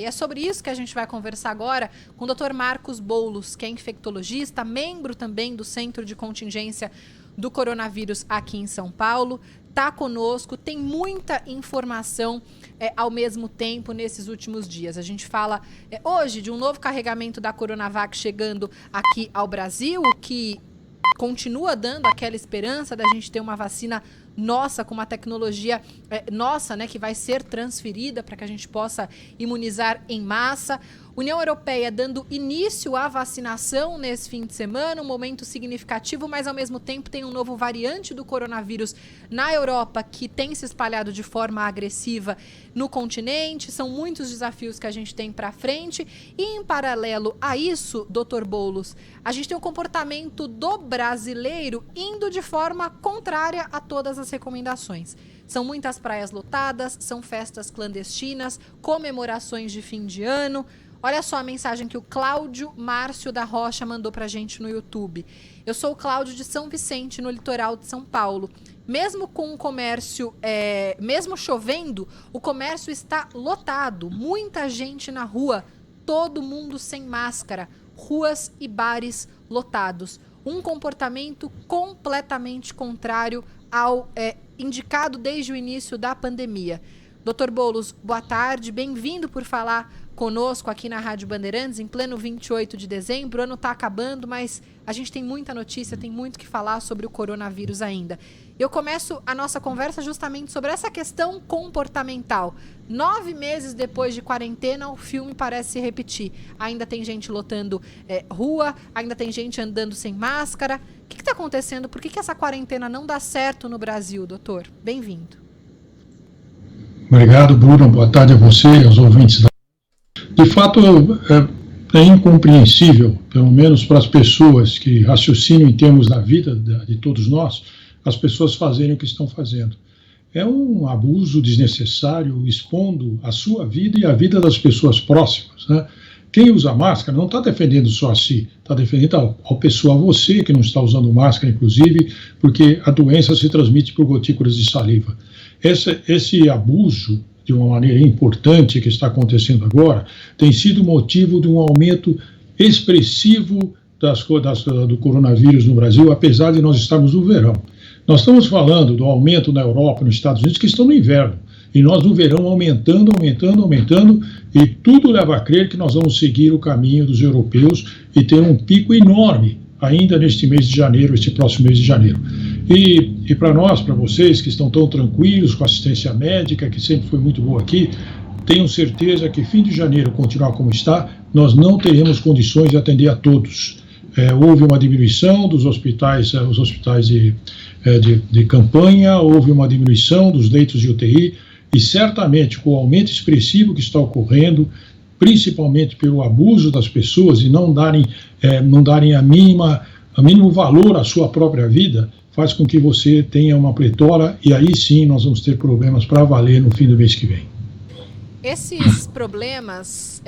E é sobre isso que a gente vai conversar agora com o Dr. Marcos Boulos, que é infectologista, membro também do Centro de Contingência do Coronavírus aqui em São Paulo. Está conosco, tem muita informação ao mesmo tempo nesses últimos dias. A gente fala hoje de um novo carregamento da Coronavac chegando aqui ao Brasil, o que continua dando aquela esperança da gente ter uma vacina nossa, com uma tecnologia nossa, né, que vai ser transferida para que a gente possa imunizar em massa. União Europeia dando início à vacinação nesse fim de semana, um momento significativo, mas ao mesmo tempo tem um novo variante do coronavírus na Europa que tem se espalhado de forma agressiva no continente. São muitos desafios que a gente tem para frente e, em paralelo a isso, Dr. Boulos, a gente tem o comportamento do brasileiro indo de forma contrária a todas as recomendações. São muitas praias lotadas, são festas clandestinas, comemorações de fim de ano. Olha só a mensagem que o Cláudio Márcio da Rocha mandou pra gente no YouTube. Eu sou o Cláudio de São Vicente, no litoral de São Paulo. Mesmo com o comércio, mesmo chovendo, o comércio está lotado. Muita gente na rua, todo mundo sem máscara. Ruas e bares lotados. Um comportamento completamente contrário ao indicado desde o início da pandemia. Dr. Boulos, boa tarde, bem-vindo por falar conosco aqui na Rádio Bandeirantes, em pleno 28 de dezembro. O ano está acabando, mas a gente tem muita notícia, tem muito que falar sobre o coronavírus ainda. Eu começo a nossa conversa justamente sobre essa questão comportamental. 9 meses depois de quarentena, o filme parece se repetir. Ainda tem gente lotando rua, ainda tem gente andando sem máscara. O que está acontecendo? Por que essa quarentena não dá certo no Brasil, doutor? Bem-vindo. Obrigado, Bruno. Boa tarde a você e aos ouvintes. De fato, é incompreensível, pelo menos para as pessoas que raciocinam em termos da vida de todos nós, as pessoas fazerem o que estão fazendo. É um abuso desnecessário, expondo a sua vida e a vida das pessoas próximas, né? Quem usa máscara não está defendendo só a si, está defendendo ao pessoal, a você que não está usando máscara, inclusive, porque a doença se transmite por gotículas de saliva. Esse abuso, de uma maneira importante que está acontecendo agora, tem sido motivo de um aumento expressivo do coronavírus no Brasil, apesar de nós estarmos no verão. Nós estamos falando do aumento na Europa, nos Estados Unidos, que estão no inverno. E nós no verão aumentando, e tudo leva a crer que nós vamos seguir o caminho dos europeus e ter um pico enorme ainda neste mês de janeiro, este próximo mês de janeiro. E para nós, para vocês que estão tão tranquilos com a assistência médica, que sempre foi muito boa aqui, tenham certeza que fim de janeiro continuar como está, nós não teremos condições de atender a todos. Houve uma diminuição dos hospitais, os hospitais de campanha, houve uma diminuição dos leitos de UTI, e certamente com o aumento expressivo que está ocorrendo, principalmente pelo abuso das pessoas e não darem a mínimo valor à sua própria vida, faz com que você tenha uma pletora, e aí sim nós vamos ter problemas para valer no fim do mês que vem. Esses problemas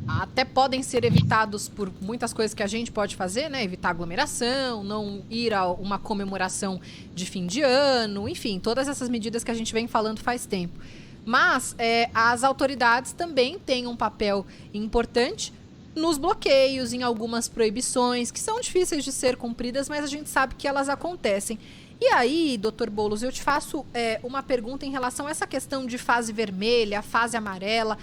até podem ser evitados por muitas coisas que a gente pode fazer, né? Evitar aglomeração, não ir a uma comemoração de fim de ano, enfim, todas essas medidas que a gente vem falando faz tempo. Mas as autoridades também têm um papel importante nos bloqueios, em algumas proibições, que são difíceis de ser cumpridas, mas a gente sabe que elas acontecem. E aí, doutor Boulos, eu te faço uma pergunta em relação a essa questão de fase vermelha, fase amarela.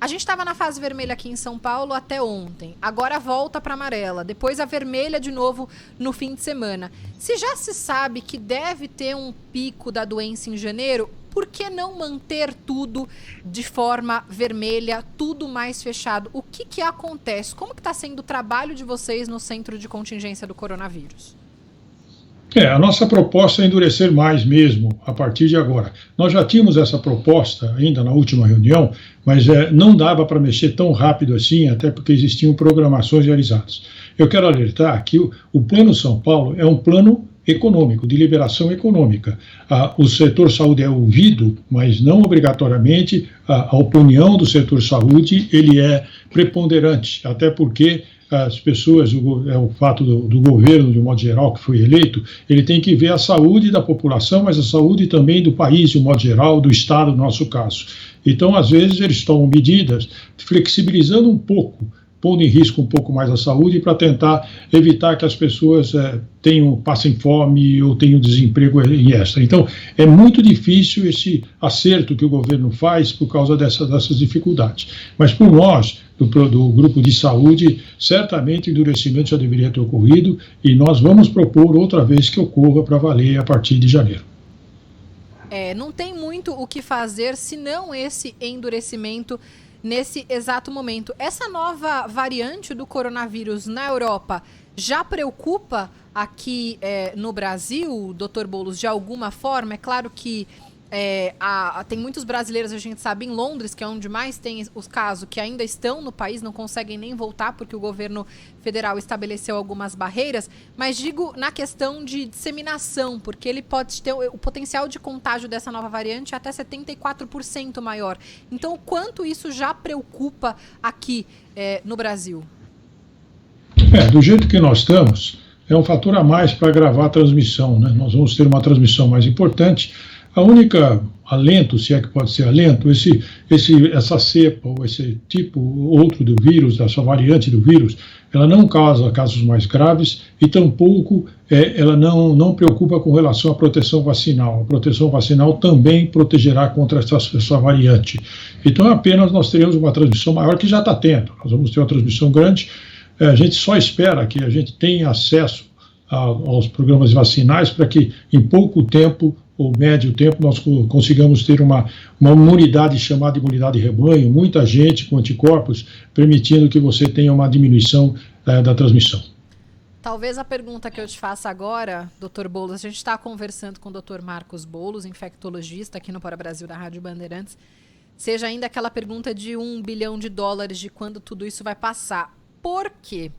A gente estava na fase vermelha aqui em São Paulo até ontem, agora volta para amarela, depois a vermelha de novo no fim de semana. Se já se sabe que deve ter um pico da doença em janeiro, por que não manter tudo de forma vermelha, tudo mais fechado? O que acontece? Como que está sendo o trabalho de vocês no Centro de Contingência do Coronavírus? A nossa proposta é endurecer mais mesmo a partir de agora. Nós já tínhamos essa proposta ainda na última reunião, mas não dava para mexer tão rápido assim, até porque existiam programações realizadas. Eu quero alertar que o Plano São Paulo é um plano econômico, de liberação econômica. O setor saúde é ouvido, mas não obrigatoriamente a opinião do setor saúde ele é preponderante, até porque as pessoas, o fato do governo, de um modo geral, que foi eleito, ele tem que ver a saúde da população, mas a saúde também do país, de um modo geral, do Estado, no nosso caso. Então, às vezes, eles tomam medidas flexibilizando um pouco, pondo em risco um pouco mais a saúde para tentar evitar que as pessoas passem fome ou tenham desemprego em extra. Então, é muito difícil esse acerto que o governo faz por causa dessas dificuldades. Mas por nós, do grupo de saúde, certamente o endurecimento já deveria ter ocorrido e nós vamos propor outra vez que ocorra para valer a partir de janeiro. Não tem muito o que fazer senão esse endurecimento nesse exato momento. Essa nova variante do coronavírus na Europa já preocupa aqui no Brasil, doutor Boulos, de alguma forma? É claro que tem muitos brasileiros, a gente sabe, em Londres, que é onde mais tem os casos, que ainda estão no país, não conseguem nem voltar porque o governo federal estabeleceu algumas barreiras, mas digo na questão de disseminação, porque ele pode ter o potencial de contágio dessa nova variante até 74% maior. Então, o quanto isso já preocupa aqui no Brasil? Do jeito que nós estamos, é um fator a mais para agravar a transmissão, né? Nós vamos ter uma transmissão mais importante. A única alento, se é que pode ser alento, essa cepa ou esse tipo outro do vírus, dessa variante do vírus, ela não causa casos mais graves e tampouco ela não preocupa com relação à proteção vacinal. A proteção vacinal também protegerá contra essa variante. Então apenas nós teremos uma transmissão maior que já está tendo. Nós vamos ter uma transmissão grande. A gente só espera que a gente tenha acesso aos programas vacinais para que em pouco tempo ou médio tempo, nós consigamos ter uma imunidade chamada imunidade de rebanho, muita gente com anticorpos, permitindo que você tenha uma diminuição da transmissão. Talvez a pergunta que eu te faço agora, doutor Boulos, a gente está conversando com o doutor Marcos Boulos, infectologista aqui no Para Brasil da Rádio Bandeirantes, seja ainda aquela pergunta de $1 bilhão de quando tudo isso vai passar. Por quê?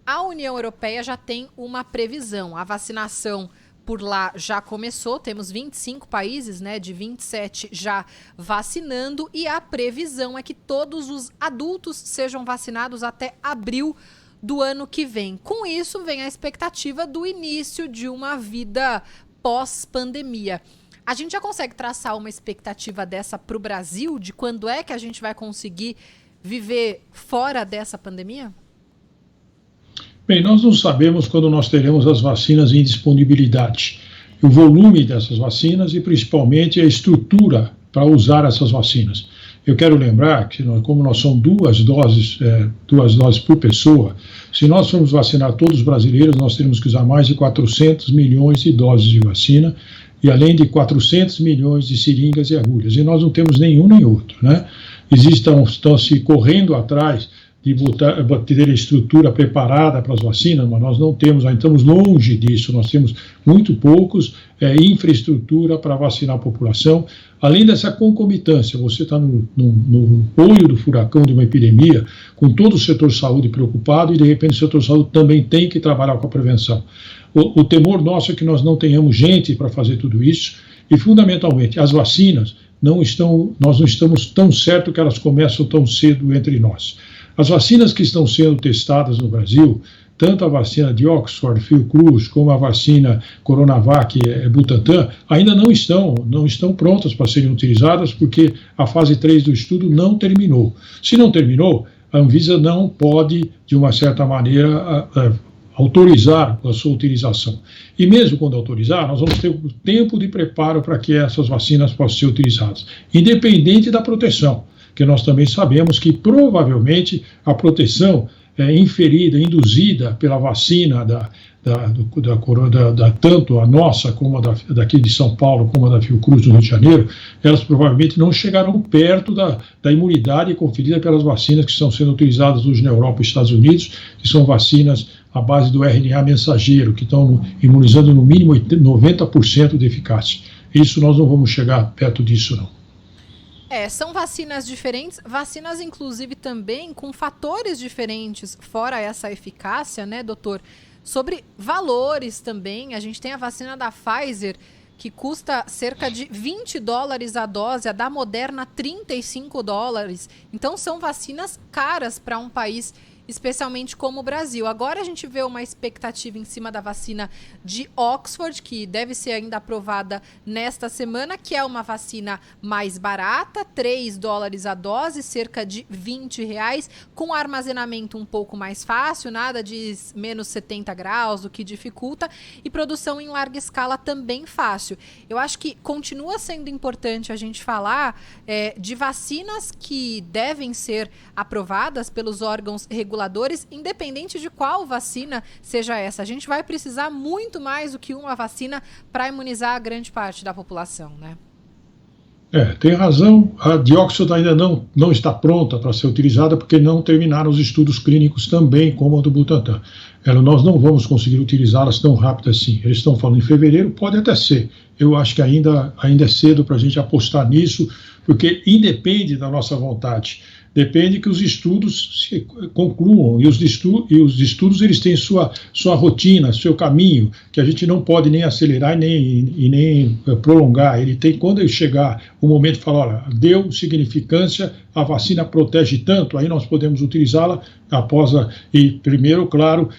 A União Europeia já tem uma previsão, a vacinação por lá já começou, temos 25 países, né, de 27 já vacinando e a previsão é que todos os adultos sejam vacinados até abril do ano que vem. Com isso, vem a expectativa do início de uma vida pós-pandemia. A gente já consegue traçar uma expectativa dessa para o Brasil, de quando é que a gente vai conseguir viver fora dessa pandemia? Bem, nós não sabemos quando nós teremos as vacinas em disponibilidade, o volume dessas vacinas e principalmente a estrutura para usar essas vacinas. Eu quero lembrar que, como nós somos duas doses por pessoa, se nós formos vacinar todos os brasileiros, nós teremos que usar mais de 400 milhões de doses de vacina e além de 400 milhões de seringas e agulhas. E nós não temos nenhum nem outro, né? Estão se correndo atrás de ter a estrutura preparada para as vacinas, mas nós não temos, ainda estamos longe disso, nós temos muito poucos infraestrutura para vacinar a população. Além dessa concomitância, você está no olho do furacão de uma epidemia, com todo o setor de saúde preocupado, e de repente o setor de saúde também tem que trabalhar com a prevenção. O temor nosso é que nós não tenhamos gente para fazer tudo isso, e fundamentalmente as vacinas, nós não estamos tão certo que elas começam tão cedo entre nós. As vacinas que estão sendo testadas no Brasil, tanto a vacina de Oxford, Fiocruz, como a vacina Coronavac, Butantan, ainda não estão prontas para serem utilizadas porque a fase 3 do estudo não terminou. Se não terminou, a Anvisa não pode, de uma certa maneira, autorizar a sua utilização. E mesmo quando autorizar, nós vamos ter o tempo de preparo para que essas vacinas possam ser utilizadas, independente da proteção, que nós também sabemos que provavelmente a proteção inferida, induzida pela vacina tanto a nossa como a daqui de São Paulo como a da Fiocruz no Rio de Janeiro, elas provavelmente não chegarão perto da imunidade conferida pelas vacinas que estão sendo utilizadas hoje na Europa e Estados Unidos, que são vacinas à base do RNA mensageiro, que estão imunizando no mínimo 90% de eficácia. Isso nós não vamos chegar perto disso, não. São vacinas diferentes, vacinas inclusive também com fatores diferentes, fora essa eficácia, né, doutor? Sobre valores também, a gente tem a vacina da Pfizer, que custa cerca de $20 a dose, a da Moderna $35. Então são vacinas caras para um país especialmente como o Brasil. Agora a gente vê uma expectativa em cima da vacina de Oxford, que deve ser ainda aprovada nesta semana, que é uma vacina mais barata, $3 a dose, cerca de R$20, com armazenamento um pouco mais fácil, nada de menos 70 graus, o que dificulta, e produção em larga escala também fácil. Eu acho que continua sendo importante a gente falar de vacinas que devem ser aprovadas pelos órgãos reguladores, independente de qual vacina seja essa. A gente vai precisar muito mais do que uma vacina para imunizar a grande parte da população, né? Tem razão. A de Oxford ainda não está pronta para ser utilizada porque não terminaram os estudos clínicos também, como a do Butantan. Nós não vamos conseguir utilizá-las tão rápido assim. Eles estão falando em fevereiro, pode até ser. Eu acho que ainda é cedo para a gente apostar nisso, porque independe da nossa vontade. Depende que os estudos se concluam, e os estudos eles têm sua rotina, seu caminho, que a gente não pode nem acelerar e nem prolongar. Quando ele chegar o momento de falar, olha, deu significância, a vacina protege tanto, aí nós podemos utilizá-la e primeiro, claro,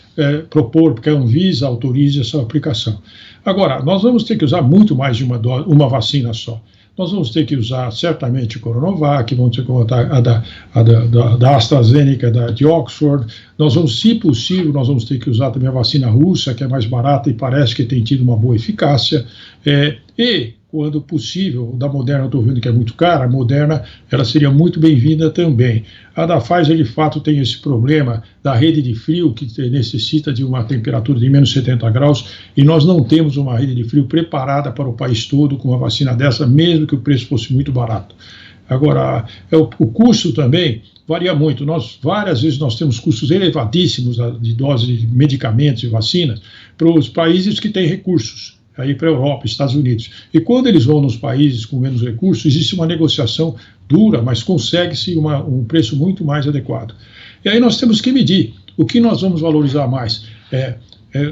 propor que a Anvisa autorize essa aplicação. Agora, nós vamos ter que usar muito mais de uma vacina só. Nós vamos ter que usar certamente o Coronavac, vamos ter que usar da AstraZeneca, de Oxford. Nós vamos, se possível, nós vamos ter que usar também a vacina russa, que é mais barata e parece que tem tido uma boa eficácia. E, quando possível, da Moderna eu estou vendo que é muito cara, a Moderna ela seria muito bem-vinda também. A da Pfizer, de fato, tem esse problema da rede de frio, que necessita de uma temperatura de menos 70 graus, e nós não temos uma rede de frio preparada para o país todo com uma vacina dessa, mesmo que o preço fosse muito barato. Agora, o custo também varia muito. Várias vezes nós temos custos elevadíssimos de doses de medicamentos e vacinas para os países que têm recursos, aí para a Europa, Estados Unidos. E quando eles vão nos países com menos recursos, existe uma negociação dura, mas consegue-se um preço muito mais adequado. E aí nós temos que medir o que nós vamos valorizar mais.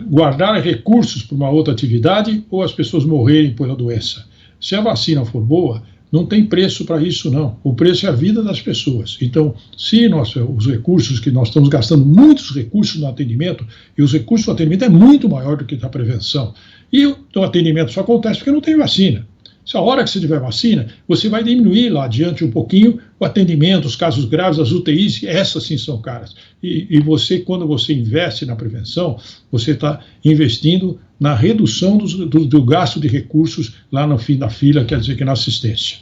Guardar recursos para uma outra atividade ou as pessoas morrerem pela doença. Se a vacina for boa, não tem preço para isso, não. O preço é a vida das pessoas. Então, se os recursos que nós estamos gastando, muitos recursos no atendimento, e os recursos do atendimento é muito maior do que da prevenção. E o atendimento só acontece porque não tem vacina. Se a hora que você tiver vacina, você vai diminuir lá adiante um pouquinho o atendimento, os casos graves, as UTIs, essas sim são caras. E você, quando você investe na prevenção, você está investindo na redução do gasto de recursos lá no fim da fila, quer dizer que na assistência.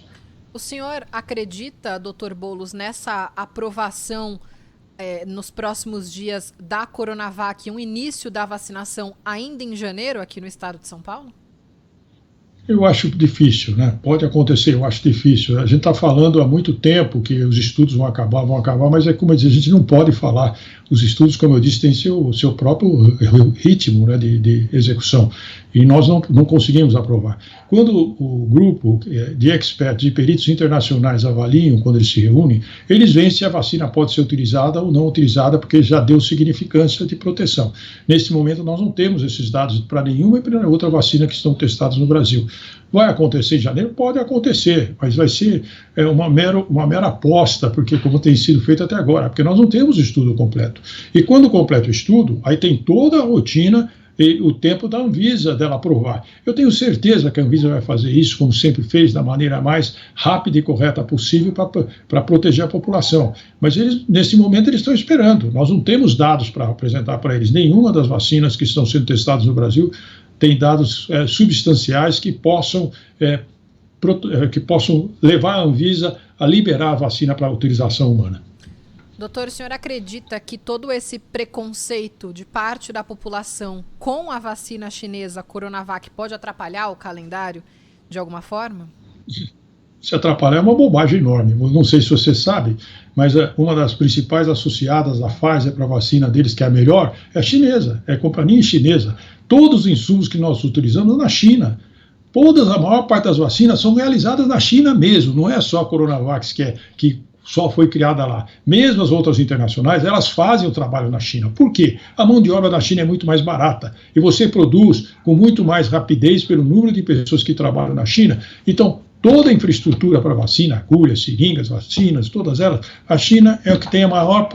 O senhor acredita, doutor Boulos, nessa aprovação nos próximos dias da Coronavac, um início da vacinação ainda em janeiro aqui no estado de São Paulo? Eu acho difícil, né? Pode acontecer, eu acho difícil. A gente está falando há muito tempo que os estudos vão acabar, mas como eu disse, a gente não pode falar. Os estudos, como eu disse, têm seu próprio ritmo, né, de execução, e nós não conseguimos aprovar. Quando o grupo de experts, de peritos internacionais avaliam, quando eles se reúnem, eles veem se a vacina pode ser utilizada ou não utilizada, porque já deu significância de proteção. Nesse momento, nós não temos esses dados para nenhuma e para outra vacina que estão testadas no Brasil. Vai acontecer em janeiro? Pode acontecer, mas vai ser uma mera aposta, porque como tem sido feito até agora, porque nós não temos o estudo completo. E quando completa o estudo, aí tem toda a rotina e o tempo da Anvisa dela aprovar. Eu tenho certeza que a Anvisa vai fazer isso, como sempre fez, da maneira mais rápida e correta possível para proteger a população. Mas nesse momento eles estão esperando. Nós não temos dados para apresentar para eles. Nenhuma das vacinas que estão sendo testadas no Brasil tem dados substanciais que possam levar a Anvisa a liberar a vacina para a utilização humana. Doutor, o senhor acredita que todo esse preconceito de parte da população com a vacina chinesa Coronavac pode atrapalhar o calendário de alguma forma? Se atrapalhar é uma bobagem enorme. Não sei se você sabe, mas uma das principais associadas da Pfizer para a vacina deles, que é a melhor, é a chinesa, é a companhia chinesa. Todos os insumos que nós utilizamos na China. A maior parte das vacinas são realizadas na China mesmo, não é só a Coronavac que só foi criada lá. Mesmo as outras internacionais, elas fazem o trabalho na China. Por quê? A mão de obra da China é muito mais barata e você produz com muito mais rapidez pelo número de pessoas que trabalham na China. Então, toda a infraestrutura para vacina, agulhas, seringas, vacinas, todas elas, a China é o que tem a maior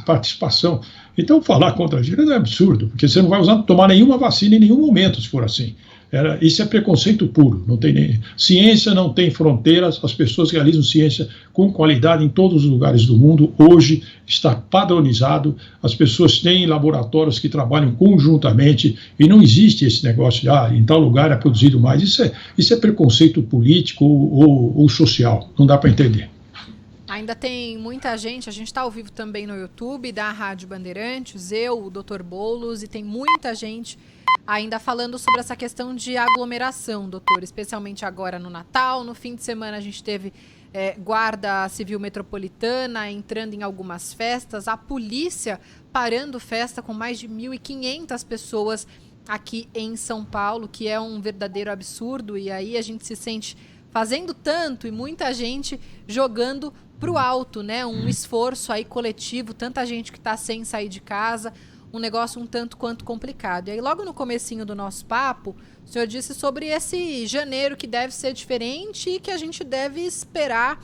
participação. Então, falar contra a China é absurdo, porque você não vai tomar nenhuma vacina em nenhum momento, se for assim. Isso é preconceito puro. Não tem ciência não tem fronteiras, as pessoas realizam ciência com qualidade em todos os lugares do mundo. Hoje está padronizado, as pessoas têm laboratórios que trabalham conjuntamente e não existe esse negócio de em tal lugar é produzido mais. Isso é preconceito político ou social, não dá para entender. Ainda tem muita gente, a gente está ao vivo também no YouTube da Rádio Bandeirantes, eu, o Dr. Boulos, e tem muita gente ainda falando sobre essa questão de aglomeração, doutor, especialmente agora no Natal. No fim de semana a gente teve Guarda Civil Metropolitana entrando em algumas festas, a polícia parando festa com mais de 1.500 pessoas aqui em São Paulo, que é um verdadeiro absurdo, e aí a gente se sente fazendo tanto e muita gente jogando pro alto, né? Um esforço aí coletivo, tanta gente que está sem sair de casa, um negócio um tanto quanto complicado. E aí logo no comecinho do nosso papo, o senhor disse sobre esse janeiro que deve ser diferente e que a gente deve esperar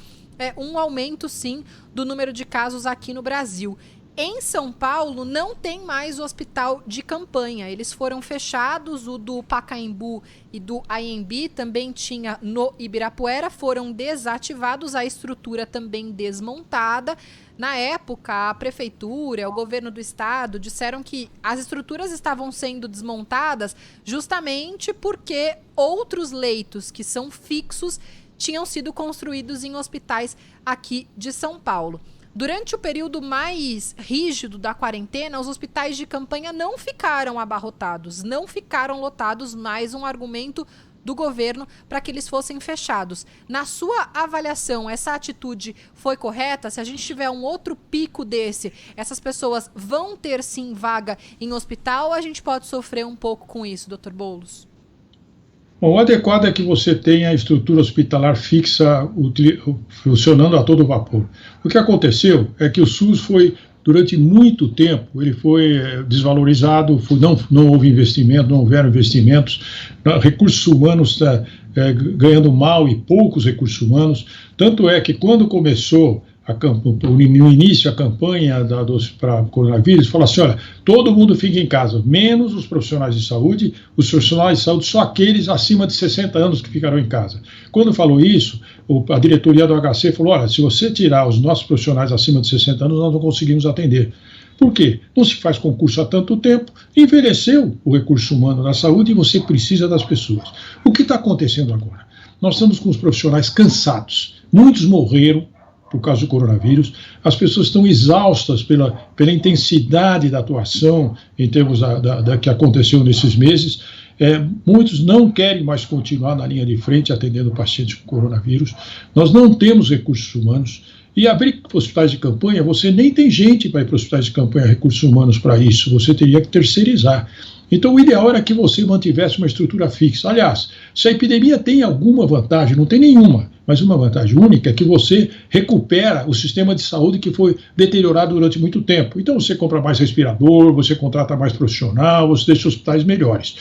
um aumento sim do número de casos aqui no Brasil. Em São Paulo não tem mais o hospital de campanha, eles foram fechados, o do Pacaembu e do Anhembi também tinha no Ibirapuera, foram desativados, a estrutura também desmontada. Na época, a prefeitura, o governo do estado disseram que as estruturas estavam sendo desmontadas justamente porque outros leitos que são fixos tinham sido construídos em hospitais aqui de São Paulo. Durante o período mais rígido da quarentena, os hospitais de campanha não ficaram abarrotados, não ficaram lotados, mais um argumento do governo para que eles fossem fechados. Na sua avaliação, essa atitude foi correta? Se a gente tiver um outro pico desse, essas pessoas vão ter sim vaga em hospital ou a gente pode sofrer um pouco com isso, Dr. Boulos? Bom, o adequado é que você tenha a estrutura hospitalar fixa funcionando a todo vapor. O que aconteceu é que o SUS foi, durante muito tempo, ele foi desvalorizado, não houve investimento, não houveram investimentos, recursos humanos ganhando mal e poucos recursos humanos. Tanto é que quando começou no início a campanha para coronavírus, falou assim, olha, todo mundo fica em casa, menos os profissionais de saúde, os profissionais de saúde só aqueles acima de 60 anos que ficarão em casa. Quando falou isso, a diretoria do HC falou, olha, se você tirar os nossos profissionais acima de 60 anos, nós não conseguimos atender. Por quê? Não se faz concurso há tanto tempo, envelheceu o recurso humano da saúde e você precisa das pessoas. O que está acontecendo agora? Nós estamos com os profissionais cansados, muitos morreram por causa do coronavírus, as pessoas estão exaustas pela intensidade da atuação em termos da que aconteceu nesses meses, muitos não querem mais continuar na linha de frente atendendo pacientes com coronavírus, nós não temos recursos humanos, e abrir hospitais de campanha, você nem tem gente para ir para hospitais de campanha, recursos humanos para isso, você teria que terceirizar. Então, o ideal era que você mantivesse uma estrutura fixa. Aliás, se a epidemia tem alguma vantagem, não tem nenhuma, mas uma vantagem única é que você recupera o sistema de saúde que foi deteriorado durante muito tempo. Então, você compra mais respirador, você contrata mais profissional, você deixa hospitais melhores.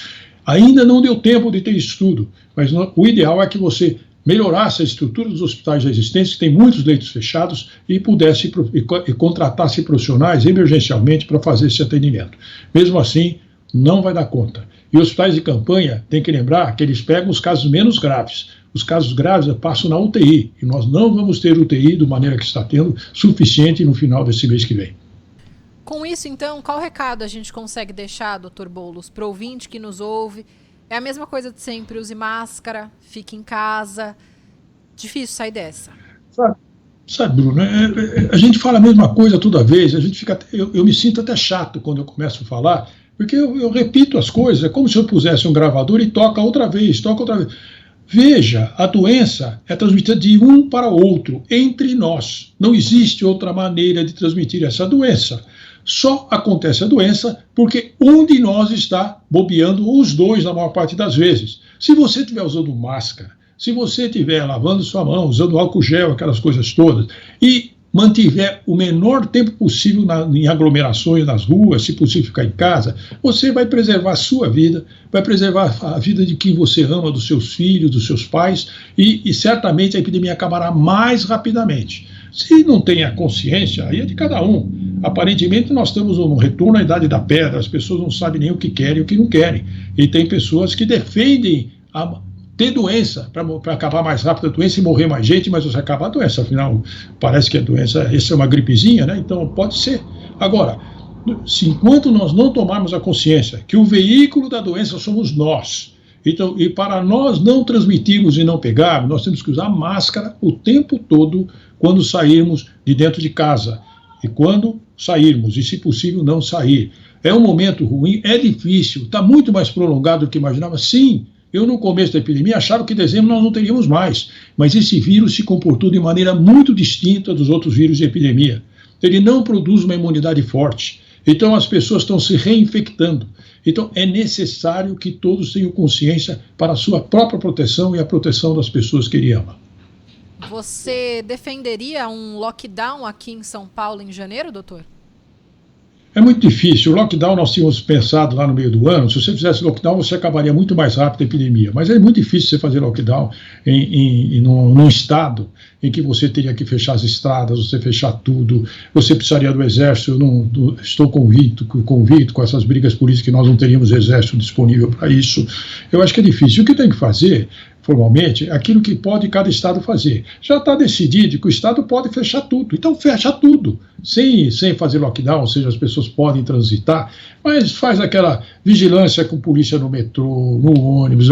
Ainda não deu tempo de ter isso tudo, mas o ideal é que você melhorasse a estrutura dos hospitais já existentes, que tem muitos leitos fechados, e pudesse e contratasse profissionais emergencialmente para fazer esse atendimento. Mesmo assim, não vai dar conta. E hospitais de campanha, tem que lembrar que eles pegam os casos menos graves. Os casos graves passam na UTI, e nós não vamos ter UTI, da maneira que está tendo, suficiente no final desse mês que vem. Com isso, então, qual recado a gente consegue deixar, Dr. Boulos, para o ouvinte que nos ouve? É a mesma coisa de sempre, use máscara, fique em casa. Difícil sair dessa. Sabe, Bruno, a gente fala a mesma coisa toda vez, a gente fica, eu me sinto até chato quando eu começo a falar, porque eu repito as coisas, é como se eu pusesse um gravador e toca outra vez. Veja, a doença é transmitida de um para outro, entre nós. Não existe outra maneira de transmitir essa doença. Só acontece a doença porque um de nós está bobeando, ou os dois na maior parte das vezes. Se você estiver usando máscara, se você estiver lavando sua mão, usando álcool gel, aquelas coisas todas, e mantiver o menor tempo possível em aglomerações nas ruas, se possível ficar em casa, você vai preservar a sua vida, vai preservar a vida de quem você ama, dos seus filhos, dos seus pais, e certamente a epidemia acabará mais rapidamente. Se não tem a consciência, aí é de cada um. Aparentemente nós estamos no retorno à idade da pedra, as pessoas não sabem nem o que querem e o que não querem. E tem pessoas que defendem ter doença, para acabar mais rápido a doença e morrer mais gente, mas você acaba a doença, afinal, parece que a doença, essa é uma gripezinha, né? Então pode ser. Agora, enquanto nós não tomarmos a consciência que o veículo da doença somos nós, então, e para nós não transmitirmos e não pegarmos, nós temos que usar máscara o tempo todo quando sairmos de dentro de casa. E quando sairmos, e se possível não sair. É um momento ruim, é difícil, está muito mais prolongado do que imaginava, sim. Eu, no começo da epidemia, achava que em dezembro nós não teríamos mais. Mas esse vírus se comportou de maneira muito distinta dos outros vírus de epidemia. Ele não produz uma imunidade forte. Então, as pessoas estão se reinfectando. Então, é necessário que todos tenham consciência para a sua própria proteção e a proteção das pessoas que ele ama. Você defenderia um lockdown aqui em São Paulo em janeiro, doutor? É muito difícil. O lockdown nós tínhamos pensado lá no meio do ano. Se você fizesse lockdown, você acabaria muito mais rápido a epidemia. Mas é muito difícil você fazer lockdown num estado em que você teria que fechar as estradas, você fechar tudo. Você precisaria do exército. Eu estou convicto com essas brigas políticas que nós não teríamos exército disponível para isso. Eu acho que é difícil. O que tem que fazer, formalmente, é aquilo que pode cada estado fazer. Já está decidido que o estado pode fechar tudo. Então fecha tudo. Sem fazer lockdown, ou seja, as pessoas podem transitar, mas faz aquela vigilância com polícia no metrô, no ônibus,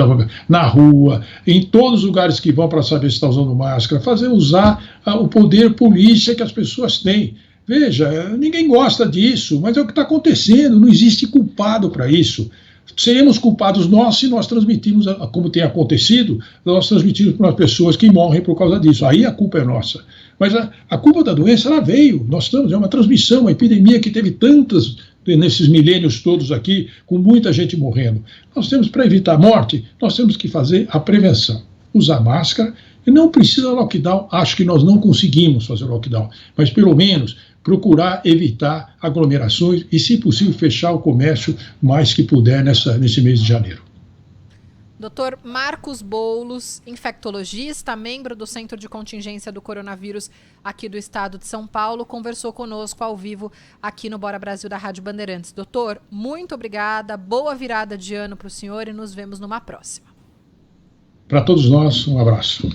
na rua, em todos os lugares que vão para saber se está usando máscara, usar o poder polícia que as pessoas têm. Veja, ninguém gosta disso, mas é o que está acontecendo, não existe culpado para isso. Seremos culpados nós se nós transmitirmos, como tem acontecido, nós transmitimos para as pessoas que morrem por causa disso. Aí a culpa é nossa. Mas a culpa da doença, ela veio. É uma transmissão, uma epidemia que teve tantas, nesses milênios todos aqui, com muita gente morrendo. Nós temos, para evitar a morte, nós temos que fazer a prevenção. Usar máscara, e não precisa lockdown. Acho que nós não conseguimos fazer lockdown, mas pelo menos procurar evitar aglomerações e, se possível, fechar o comércio mais que puder nesse mês de janeiro. Dr. Marcos Boulos, infectologista, membro do Centro de Contingência do Coronavírus aqui do estado de São Paulo, conversou conosco ao vivo aqui no Bora Brasil da Rádio Bandeirantes. Doutor, muito obrigada, boa virada de ano para o senhor e nos vemos numa próxima. Para todos nós, um abraço.